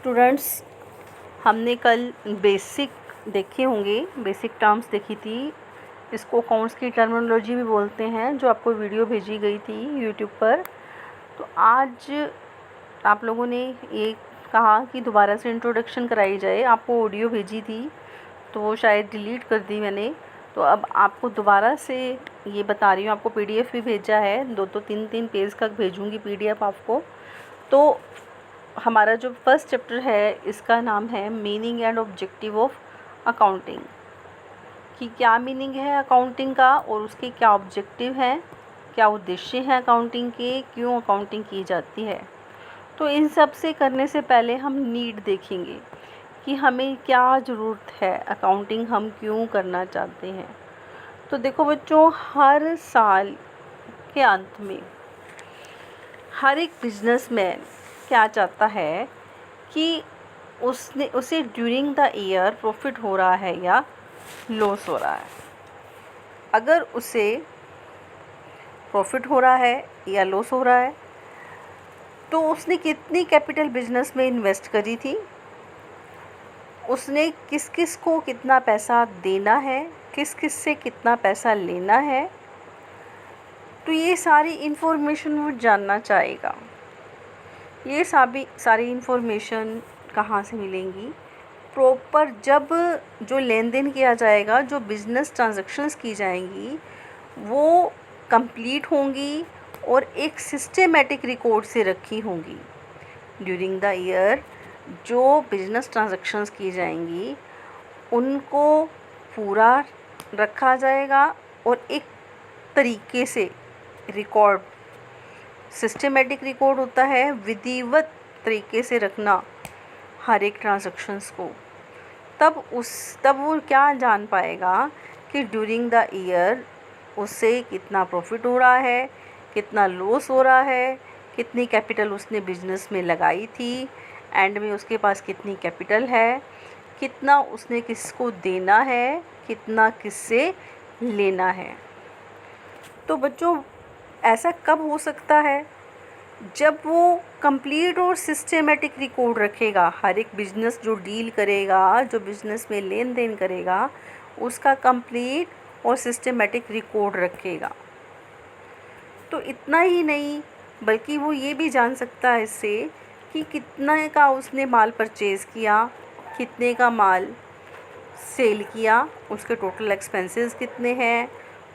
Students, हमने कल basic देखे होंगे, बेसिक टर्म्स देखी थी। इसको अकाउंट्स की टर्मिनोलॉजी भी बोलते हैं, जो आपको वीडियो भेजी गई थी यूट्यूब पर। तो आज आप लोगों ने ये कहा कि दोबारा से इंट्रोडक्शन कराई जाए। आपको ऑडियो भेजी थी तो वो शायद डिलीट कर दी मैंने, तो अब आपको दोबारा से ये बता रही हूँ। आपको पीडीएफ भी भेजा है, 2 3 पेज तक भेजूँगी पीडीएफ आपको। तो हमारा जो फर्स्ट चैप्टर है इसका नाम है meaning and objective of accounting, कि क्या मीनिंग है अकाउंटिंग का और उसके क्या ऑब्जेक्टिव हैं, क्या उद्देश्य हैं अकाउंटिंग के, क्यों अकाउंटिंग की जाती है। तो इन सब से करने से पहले हम नीड देखेंगे कि हमें क्या ज़रूरत है, अकाउंटिंग हम क्यों करना चाहते हैं। तो देखो बच्चों, हर साल के अंत में हर एक बिजनेसमैन क्या चाहता है कि उसे ड्यूरिंग द ईयर प्रॉफिट हो रहा है या लॉस हो रहा है। अगर उसे प्रॉफिट हो रहा है या लॉस हो रहा है तो उसने कितनी कैपिटल बिजनेस में इन्वेस्ट करी थी, उसने किस किस को कितना पैसा देना है, किस किस से कितना पैसा लेना है। तो ये सारी इन्फॉर्मेशन वो जानना चाहेगा। ये सारी इन्फॉर्मेशन कहाँ से मिलेंगी? प्रॉपर जब जो लेन देन किया जाएगा, जो बिज़नेस ट्रांजैक्शंस की जाएंगी वो कंप्लीट होंगी और एक सिस्टेमेटिक रिकॉर्ड से रखी होंगी। ड्यूरिंग द ईयर जो बिज़नेस ट्रांजैक्शंस की जाएंगी उनको पूरा रखा जाएगा और एक तरीके से रिकॉर्ड, सिस्टेमेटिक रिकॉर्ड होता है विधिवत तरीके से रखना हर एक ट्रांजैक्शंस को। तब वो क्या जान पाएगा कि ड्यूरिंग द ईयर उससे कितना प्रॉफिट हो रहा है, कितना लॉस हो रहा है, कितनी कैपिटल उसने बिजनेस में लगाई थी, एंड में उसके पास कितनी कैपिटल है, कितना उसने किसको देना है, कितना किससे लेना है। तो बच्चों, ऐसा कब हो सकता है? जब वो कंप्लीट और सिस्टेमेटिक रिकॉर्ड रखेगा। हर एक बिजनेस जो डील करेगा, जो बिजनेस में लेन देन करेगा, उसका कंप्लीट और सिस्टेमेटिक रिकॉर्ड रखेगा। तो इतना ही नहीं, बल्कि वो ये भी जान सकता है इससे कि कितने का उसने माल परचेज़ किया, कितने का माल सेल किया, उसके टोटल एक्सपेंसेस कितने हैं,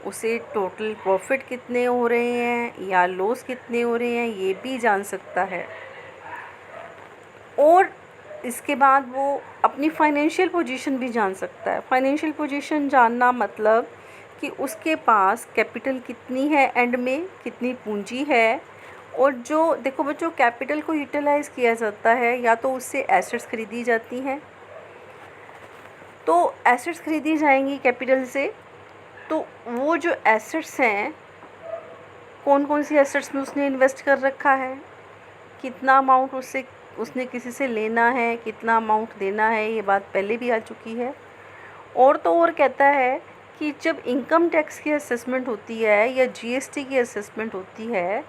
उसे टोटल प्रॉफिट कितने हो रहे हैं या लॉस कितने हो रहे हैं, ये भी जान सकता है। और इसके बाद वो अपनी फाइनेंशियल पोजीशन भी जान सकता है। फाइनेंशियल पोजीशन जानना मतलब कि उसके पास कैपिटल कितनी है, एंड में कितनी पूंजी है। और जो देखो बच्चों, कैपिटल को यूटिलाइज़ किया जाता है या तो उससे एसेट्स खरीदी जाती हैं, तो एसेट्स खरीदी जाएंगी कैपिटल से। तो वो जो एसेट्स हैं, कौन कौन सी एसेट्स में उसने इन्वेस्ट कर रखा है, कितना अमाउंट उसने किसी से लेना है, कितना अमाउंट देना है, ये बात पहले भी आ चुकी है। और तो और कहता है कि जब इनकम टैक्स की असेसमेंट होती है या जीएसटी की असेसमेंट होती है,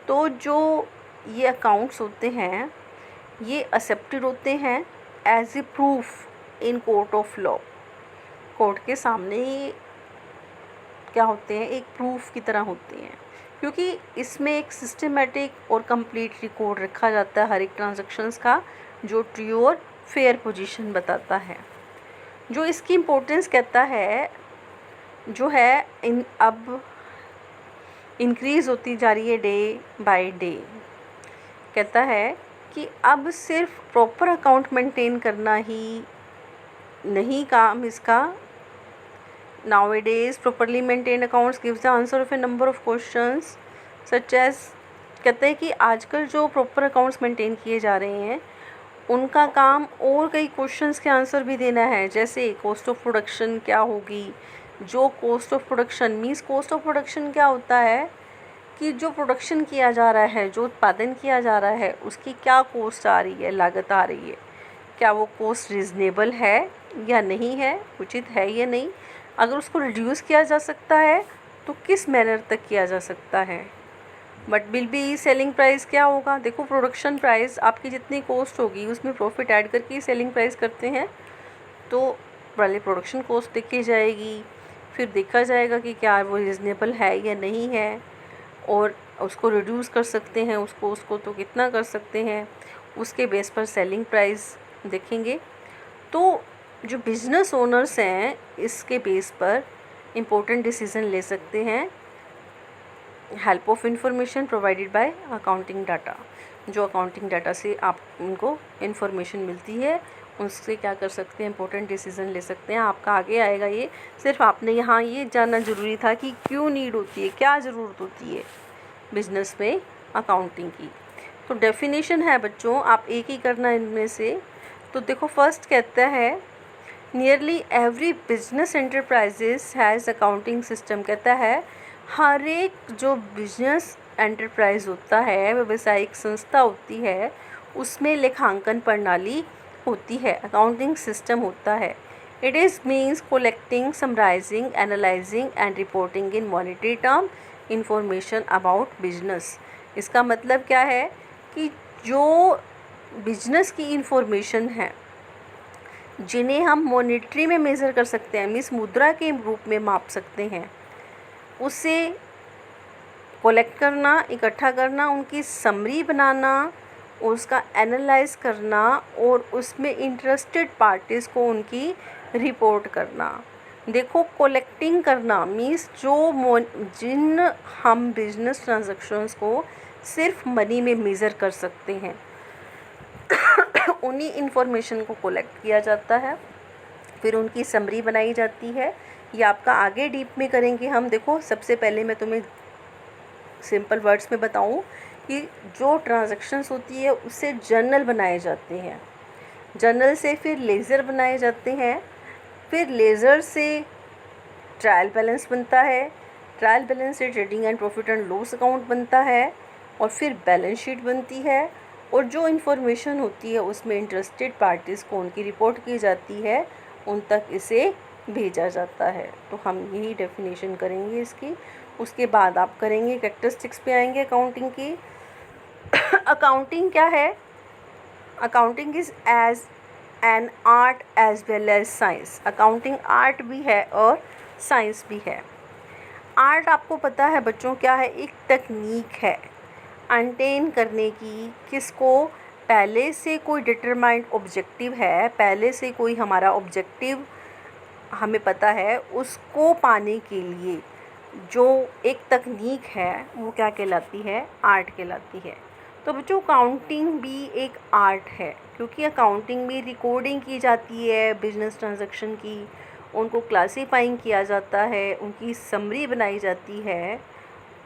तो जो ये अकाउंट्स होते हैं ये एक्सेप्टेड होते हैं as a proof in court of law. Court के सामने ये क्या होते हैं, एक प्रूफ की तरह होते हैं, क्योंकि इसमें एक सिस्टेमेटिक और कंप्लीट रिकॉर्ड रखा जाता है हर एक ट्रांजैक्शंस का, जो ट्रू और फेयर पोजीशन बताता है। जो इसकी इम्पोर्टेंस कहता है जो है अब इंक्रीज़ होती जा रही है डे बाय डे। कहता है कि अब सिर्फ प्रॉपर अकाउंट मेंटेन करना ही नहीं काम इसका। Nowadays, properly maintained accounts gives the answer of a number of questions such as, कहते हैं कि आजकल जो प्रॉपर अकाउंट्स मेंटेन किए जा रहे हैं उनका काम और कई क्वेश्चंस के आंसर भी देना है। जैसे कॉस्ट ऑफ प्रोडक्शन क्या होगी, जो cost of production means, cost of production क्या होता है कि जो प्रोडक्शन किया जा रहा है, जो उत्पादन किया जा रहा है, उसकी क्या कॉस्ट आ रही है, लागत आ रही है, क्या वो कॉस्ट रीज़नेबल है या नहीं है, उचित है या नहीं। अगर उसको रिड्यूस किया जा सकता है तो किस मैनर तक किया जा सकता है। But will be selling price क्या होगा, देखो प्रोडक्शन प्राइस आपकी जितनी कॉस्ट होगी उसमें प्रॉफिट ऐड करके ही सेलिंग प्राइस करते हैं। तो पहले प्रोडक्शन कॉस्ट देखी जाएगी, फिर देखा जाएगा कि क्या वो रीज़नेबल है या नहीं है, और उसको रिड्यूस कर सकते हैं उसको तो कितना कर सकते हैं, उसके बेस पर सेलिंग प्राइस देखेंगे। तो जो बिजनेस ओनर्स हैं इसके बेस पर इम्पोर्टेंट डिसीज़न ले सकते हैं help of information provided by accounting data. जो अकाउंटिंग डाटा से आप उनको इन्फॉर्मेशन मिलती है उससे क्या कर सकते हैं, इंपॉर्टेंट डिसीज़न ले सकते हैं। आपका आगे आएगा ये, सिर्फ आपने यहाँ ये जानना ज़रूरी था कि क्यों नीड होती है, क्या ज़रूरत होती है बिजनेस में अकाउंटिंग की। तो डेफिनेशन है बच्चों, आप एक ही करना इनमें से। तो देखो फर्स्ट कहता है nearly every business enterprises has accounting system. कहता है हर एक जो बिजनेस एंटरप्राइज होता है, व्यवसायिक संस्था होती है, उसमें लेखांकन प्रणाली होती है, अकाउंटिंग सिस्टम होता है। It is means collecting, summarising, analysing and reporting in monetary term information about business. इसका मतलब क्या है कि जो बिजनेस की इंफॉर्मेशन है जिन्हें हम मॉनेटरी में मेज़र कर सकते हैं, मीन्स मुद्रा के रूप में माप सकते हैं, उसे कलेक्ट करना, इकट्ठा करना, उनकी समरी बनाना, उसका एनालाइज करना और उसमें इंटरेस्टेड पार्टीज़ को उनकी रिपोर्ट करना। देखो कलेक्टिंग करना मीन्स जिन हम बिजनेस ट्रांजैक्शंस को सिर्फ मनी में मेज़र कर सकते हैं उन्हीं इंफॉर्मेशन को कलेक्ट किया जाता है, फिर उनकी समरी बनाई जाती है। ये आपका आगे डीप में करेंगे हम। देखो सबसे पहले मैं तुम्हें सिंपल वर्ड्स में बताऊं कि जो ट्रांजैक्शंस होती है उससे जर्नल बनाए जाते हैं, जर्नल से फिर लेज़र बनाए जाते हैं, फिर लेज़र से ट्रायल बैलेंस बनता है, ट्रायल बैलेंस से trading and profit and loss account बनता है, और फिर बैलेंस शीट बनती है, और जो इन्फॉर्मेशन होती है उसमें इंटरेस्टेड पार्टीज़ को उनकी रिपोर्ट की जाती है, उन तक इसे भेजा जाता है। तो हम यही डेफिनेशन करेंगे इसकी। उसके बाद आप करेंगे कैरेक्टरिस्टिक्स पे आएंगे अकाउंटिंग की। अकाउंटिंग क्या है? Accounting is as an art as well as science. Accounting art भी है और साइंस भी है। आर्ट आपको पता है बच्चों क्या है? एक तकनीक है अटेन करने की, किसको? पहले से कोई डिटरमाइंड ऑब्जेक्टिव है, पहले से कोई हमारा ऑब्जेक्टिव हमें पता है, उसको पाने के लिए जो एक तकनीक है वो क्या कहलाती है? आर्ट कहलाती है। तो बच्चों अकाउंटिंग भी एक आर्ट है, क्योंकि अकाउंटिंग में रिकॉर्डिंग की जाती है बिजनेस ट्रांजैक्शन की, उनको क्लासीफाइंग किया जाता है, उनकी समरी बनाई जाती है,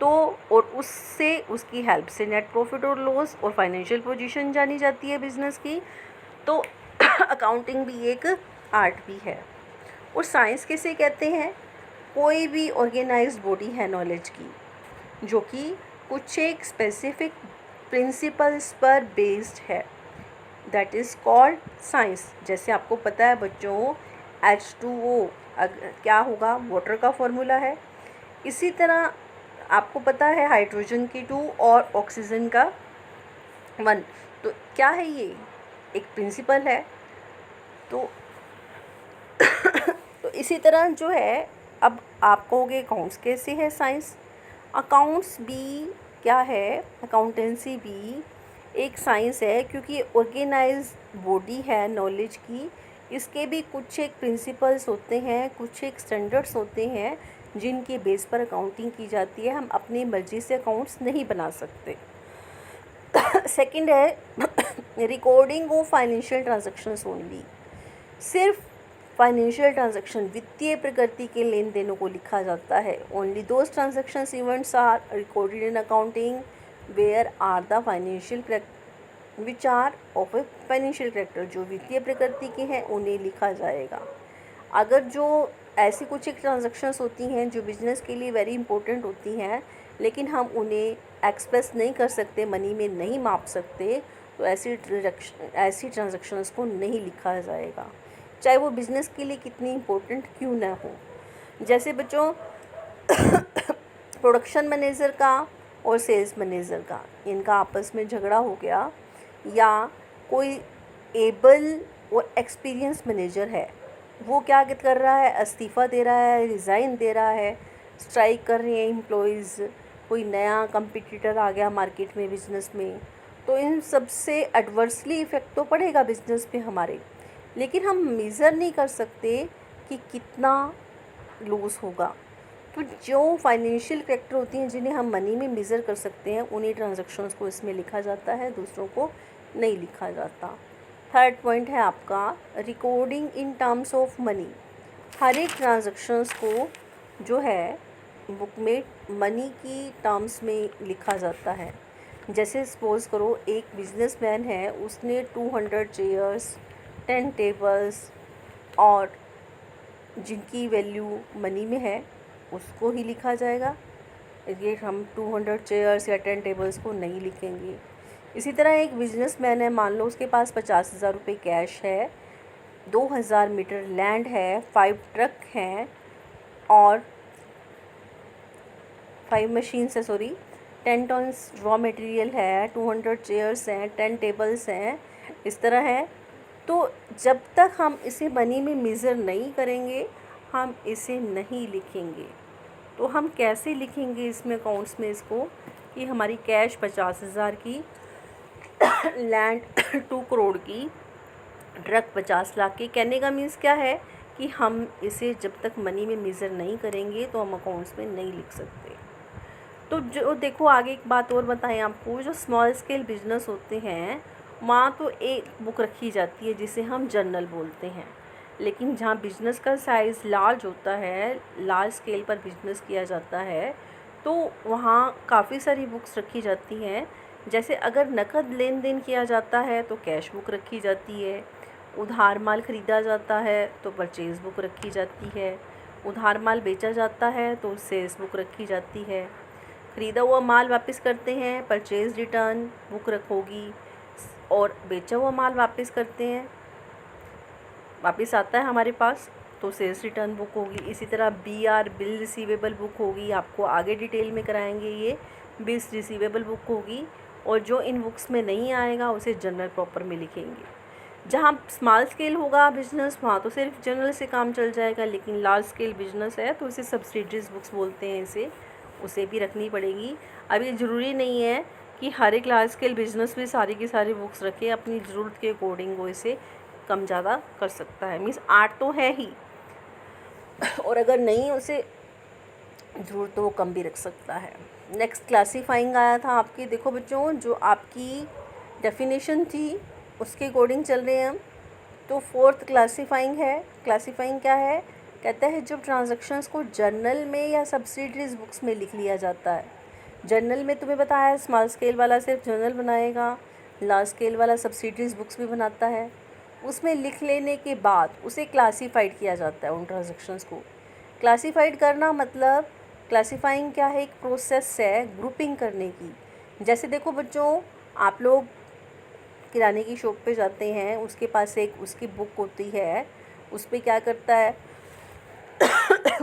तो और उससे उसकी हेल्प से नेट प्रॉफिट और लॉस और फाइनेंशियल पोजीशन जानी जाती है बिजनेस की। तो अकाउंटिंग भी एक आर्ट भी है। और साइंस किसे कहते हैं? कोई भी ऑर्गेनाइज्ड बॉडी है नॉलेज की, जो कि कुछ एक स्पेसिफिक प्रिंसिपल्स पर बेस्ड है, दैट इज़ कॉल्ड साइंस। जैसे आपको पता है बच्चों H2O क्या होगा? वाटर का फॉर्मूला है। इसी तरह आपको पता है हाइड्रोजन की 2 और ऑक्सीजन का 1। तो क्या है ये? एक प्रिंसिपल है। तो तो इसी तरह जो है, अब आप कहोगे अकाउंट्स कैसे है साइंस? अकाउंट्स भी क्या है? अकाउंटेंसी भी एक साइंस है, क्योंकि ऑर्गेनाइज बॉडी है नॉलेज की। इसके भी कुछ एक प्रिंसिपल्स होते हैं, कुछ एक स्टैंडर्ड्स होते हैं जिनके बेस पर अकाउंटिंग की जाती है। हम अपनी मर्ज़ी से अकाउंट्स नहीं बना सकते। सेकंड है recording of financial transactions only. सिर्फ फाइनेंशियल ट्रांजैक्शन, वित्तीय प्रकृति के लेन देनों को लिखा जाता है। Only those transactions events are recorded in accounting where are the financial which are of a financial character. जो वित्तीय प्रकृति के हैं उन्हें लिखा जाएगा। अगर जो ऐसी कुछ एक ट्रांजैक्शंस होती हैं जो बिज़नेस के लिए वेरी इंपॉर्टेंट होती हैं, लेकिन हम उन्हें एक्सप्रेस नहीं कर सकते, मनी में नहीं माप सकते, तो ऐसी ट्रांजैक्शंस को नहीं लिखा जाएगा, चाहे वो बिज़नेस के लिए कितनी इम्पोर्टेंट क्यों ना हो। जैसे बच्चों प्रोडक्शन मैनेजर का और सेल्स मैनेजर का, इनका आपस में झगड़ा हो गया, या कोई एबल और एक्सपीरियंस मैनेजर है, वो क्या कर रहा है, इस्तीफ़ा दे रहा है, रिज़ाइन दे रहा है, स्ट्राइक कर रहे हैं एम्प्लॉइज़, कोई नया कंपटीटर आ गया मार्केट में, बिज़नेस में, तो इन सब से एडवर्सली इफ़ेक्ट तो पड़ेगा बिज़नेस पे हमारे, लेकिन हम मेज़र नहीं कर सकते कि कितना लॉस होगा। तो जो फाइनेंशियल फैक्टर होती हैं जिन्हें हम मनी में मेज़र कर सकते हैं, उन्हीं ट्रांजैक्शंस को इसमें लिखा जाता है, दूसरों को नहीं लिखा जाता। थर्ड पॉइंट है आपका recording in terms of money. हर एक ट्रांजैक्शंस को जो है बुक में मनी की टर्म्स में लिखा जाता है। जैसे सपोज़ करो एक बिजनेसमैन है, उसने 200 चेयर्स, 10 टेबल्स और जिनकी वैल्यू मनी में है उसको ही लिखा जाएगा। ये हम 200 चेयर्स या 10 टेबल्स को नहीं लिखेंगे। इसी तरह एक बिजनेसमैन है, मान लो उसके पास 50,000 रुपये कैश है, 2000 मीटर लैंड है, 5 ट्रक हैं और 5 मशीन्स है, 10 टन्स रॉ मटेरियल है, 200 चेयर्स हैं, 10 टेबल्स हैं, इस तरह है। तो जब तक हम इसे मनी में मेज़र नहीं करेंगे, हम इसे नहीं लिखेंगे। तो हम कैसे लिखेंगे इसमें अकाउंट्स में इसको, कि हमारी कैश 50,000 की, लैंड 2 करोड़ की, ट्रक 50 लाख की। कहने का मीन्स क्या है कि हम इसे जब तक मनी में मेज़र नहीं करेंगे तो हम अकाउंट्स में नहीं लिख सकते। तो जो देखो आगे एक बात और बताएं आपको, जो स्मॉल स्केल बिजनेस होते हैं वहाँ तो एक बुक रखी जाती है जिसे हम जर्नल बोलते हैं, लेकिन जहाँ बिज़नेस का साइज़ लार्ज होता है, लार्ज स्केल पर बिज़नेस किया जाता है, तो वहाँ काफ़ी सारी बुक्स रखी जाती हैं। जैसे अगर नकद लेन देन किया जाता है तो कैश बुक रखी जाती है, उधार माल ख़रीदा जाता है तो परचेज़ बुक रखी जाती है, उधार माल बेचा जाता है तो सेल्स बुक रखी जाती है, ख़रीदा हुआ माल वापस करते हैं, परचेज़ रिटर्न बुक रखोगी, और बेचा हुआ माल वापस करते हैं, वापस आता है हमारे पास, तो सेल्स रिटर्न बुक होगी। इसी तरह BR बिल रिसीवेबल बुक होगी, आपको आगे डिटेल में कराएंगे, ये बिल्स रिसीवेबल बुक होगी। और जो इन बुक्स में नहीं आएगा उसे जनरल प्रॉपर में लिखेंगे। जहाँ स्मॉल स्केल होगा बिजनेस वहाँ तो सिर्फ जनरल से काम चल जाएगा, लेकिन लार्ज स्केल बिजनेस है तो इसे सब्सिडरीज बुक्स बोलते हैं, इसे उसे भी रखनी पड़ेगी। अब ये ज़रूरी नहीं है कि हर एक लार्ज स्केल बिजनेस में सारी की सारी बुक्स रखे, अपनी ज़रूरत के अकॉर्डिंग वो इसे कम ज़्यादा कर सकता है। मीन्स 8 तो है ही, और अगर नहीं उसे ज़रूरत तो वो कम भी रख सकता है। नेक्स्ट क्लासीफाइंग आया था आपकी, देखो बच्चों जो आपकी डेफिनेशन थी उसके अकॉर्डिंग चल रहे हैं हम। तो फोर्थ क्लासीफाइंग है। क्लासीफाइंग क्या है, कहता है जब ट्रांजैक्शंस को जर्नल में या सब्सिडरीज बुक्स में लिख लिया जाता है। जर्नल में तुम्हें बताया है स्मॉल स्केल वाला सिर्फ जर्नल बनाएगा, लार्ज स्केल वाला सब्सिडरीज बुक्स भी बनाता है। उसमें लिख लेने के बाद उसे क्लासीफाइड किया जाता है उन ट्रांजैक्शंस को। क्लासीफाइड करना मतलब, क्लासीफाइंग क्या है, एक प्रोसेस है ग्रुपिंग करने की। जैसे देखो बच्चों, आप लोग किराने की शॉप पे जाते हैं, उसके पास एक उसकी बुक होती है, उस पर क्या करता है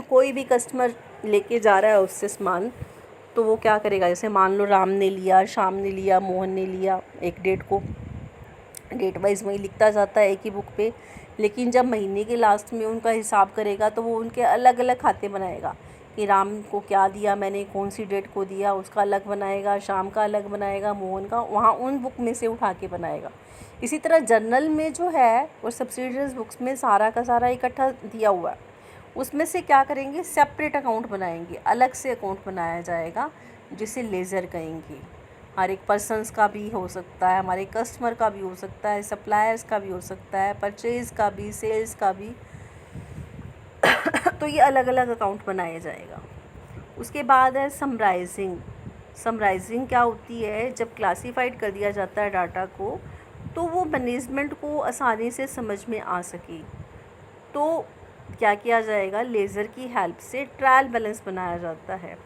कोई भी कस्टमर लेके जा रहा है उससे सामान, तो वो क्या करेगा, जैसे मान लो राम ने लिया, श्याम ने लिया, मोहन ने लिया, एक डेट को डेट वाइज वही लिखता जाता है एक ही बुक पे। लेकिन जब महीने के लास्ट में उनका हिसाब करेगा तो वो उनके अलग अलग खाते बनाएगा कि राम को क्या दिया मैंने, कौन सी डेट को दिया, उसका अलग बनाएगा, शाम का अलग बनाएगा, मोहन का, वहाँ उन बुक में से उठा के बनाएगा। इसी तरह जर्नल में जो है और सब्सिडरीज बुक्स में सारा का सारा इकट्ठा दिया हुआ है, उसमें से क्या करेंगे, सेपरेट अकाउंट बनाएंगे, अलग से अकाउंट बनाया जाएगा जिसे लेज़र कहेंगे। हर एक पर्सनस का भी हो सकता है, हमारे कस्टमर का भी हो सकता है, सप्लायर्स का भी हो सकता है, परचेज़ का भी, सेल्स का भी तो ये अलग अलग अकाउंट बनाया जाएगा। उसके बाद है समराइजिंग। समराइजिंग क्या होती है, जब क्लासीफाइड कर दिया जाता है डाटा को तो वो मैनेजमेंट को आसानी से समझ में आ सके, तो क्या किया जाएगा, लेज़र की हेल्प से ट्रायल बैलेंस बनाया जाता है।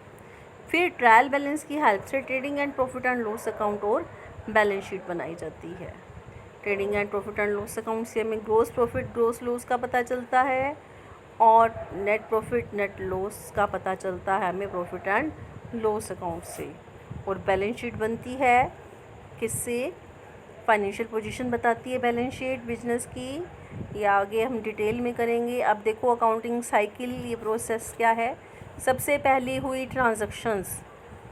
फिर ट्रायल बैलेंस की हेल्प से trading and profit and loss account और बैलेंस शीट बनाई जाती है। Trading and profit and loss account से हमें ग्रोस प्रॉफिट ग्रोस लॉस का पता चलता है, और नेट प्रॉफिट नेट लॉस का पता चलता है हमें प्रॉफिट एंड लॉस अकाउंट से। और बैलेंस शीट बनती है किससे? फाइनेंशियल पोजीशन बताती है बैलेंस शीट बिजनेस की। ये आगे हम डिटेल में करेंगे। अब देखो अकाउंटिंग साइकिल, ये प्रोसेस क्या है। सबसे पहले हुई ट्रांजैक्शंस।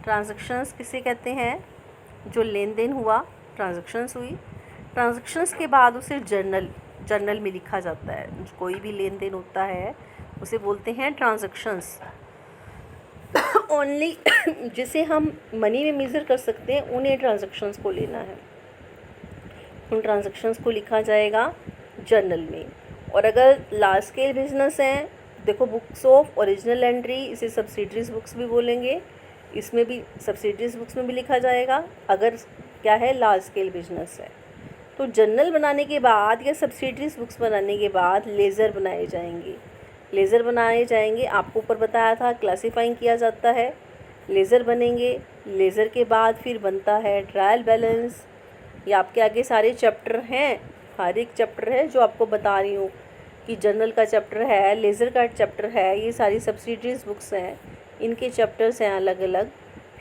ट्रांजैक्शंस किसे कहते हैं? जो लेन देन हुआ, ट्रांजैक्शंस हुई। ट्रांजैक्शंस के बाद उसे जर्नल में लिखा जाता है। कोई भी लेन देन होता है उसे बोलते हैं ट्रांजैक्शंस। ओनली जिसे हम मनी में मेज़र कर सकते हैं उन्हें ट्रांजैक्शंस को लेना है। उन ट्रांजैक्शंस को लिखा जाएगा जर्नल में। और अगर लार्ज स्केल बिजनेस है, देखो बुक्स ऑफ ओरिजिनल एंट्री, इसे सब्सिडरीज बुक्स भी बोलेंगे, इसमें भी सब्सिडरीज बुक्स में भी लिखा जाएगा अगर क्या है लार्ज स्केल बिजनेस है। तो जर्नल बनाने के बाद या सब्सिडरीज बुक्स बनाने के बाद लेज़र बनाए जाएंगे। लेज़र बनाए जाएंगे, आपको ऊपर बताया था क्लासीफाइंग किया जाता है। लेज़र बनेंगे, लेज़र के बाद फिर बनता है ट्रायल बैलेंस। ये आपके आगे सारे चैप्टर हैं, हर एक चैप्टर है जो आपको बता रही हूँ कि जर्नल का चैप्टर है, लेज़र का चैप्टर है, ये सारी सब्सिडरीज बुक्स हैं, इनके चैप्टर्स हैं अलग अलग।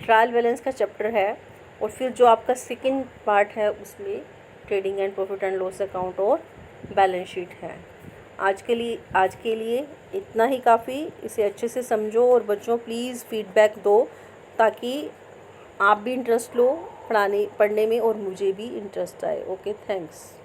ट्रायल बैलेंस का चैप्टर है और फिर जो आपका सेकंड पार्ट है उसमें trading and profit and loss account और बैलेंस शीट है। आज के लिए इतना ही काफ़ी। इसे अच्छे से समझो और बच्चों प्लीज़ फीडबैक दो ताकि आप भी इंटरेस्ट लो पढ़ने में और मुझे भी इंटरेस्ट आए। Okay, thanks.